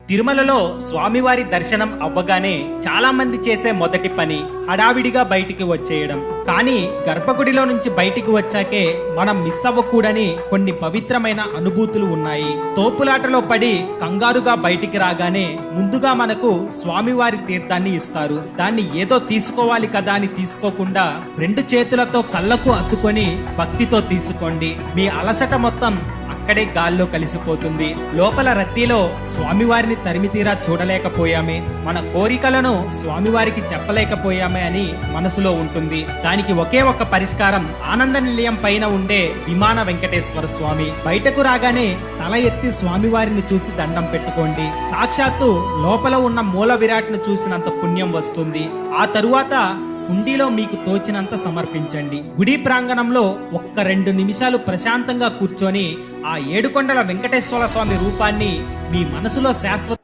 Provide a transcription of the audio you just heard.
తిరుమలలో స్వామివారి దర్శనం అవ్వగానే చాలా మంది చేసే మొదటి పని హడావిడిగా బయటికి వచ్చేయడం. కానీ గర్భగుడిలో నుంచి బయటికి వచ్చాకే మనం మిస్ అవ్వకూడని కొన్ని పవిత్రమైన అనుభూతులు ఉన్నాయి. తోపులాటలో పడి కంగారుగా బయటికి రాగానే ముందుగా మనకు స్వామివారి తీర్థాన్ని ఇస్తారు. దాన్ని ఏదో తీసుకోవాలి కదా అని తీసుకోకుండా రెండు చేతులతో కళ్ళకు అద్దుకొని భక్తితో తీసుకోండి. మీ అలసట మొత్తం అక్కడే గాల్లో కలిసిపోతుంది. లోపల రద్దీలో స్వామివారిని తరిమితీరా చూడలేకపోయామే, మన కోరికలను స్వామివారికి చెప్పలేకపోయామే అని మనసులో ఉంటుంది. దానికి ఒకే ఒక్క పరిష్కారం ఆనంద నిలయం పైన ఉండే విమాన వెంకటేశ్వర స్వామి. బయటకు రాగానే తల ఎత్తి స్వామివారిని చూసి దండం పెట్టుకోండి. సాక్షాత్తు లోపల ఉన్న మూల విరాట్ను చూసినంత పుణ్యం వస్తుంది. ఆ తరువాత హుండీలో మీకు తోచినంత సమర్పించండి. గుడి ప్రాంగణంలో ఒక్క 2 నిమిషాలు ప్రశాంతంగా కూర్చొని ఆ ఏడుకొండల వెంకటేశ్వర స్వామి రూపాన్ని మీ మనసులో శాశ్వత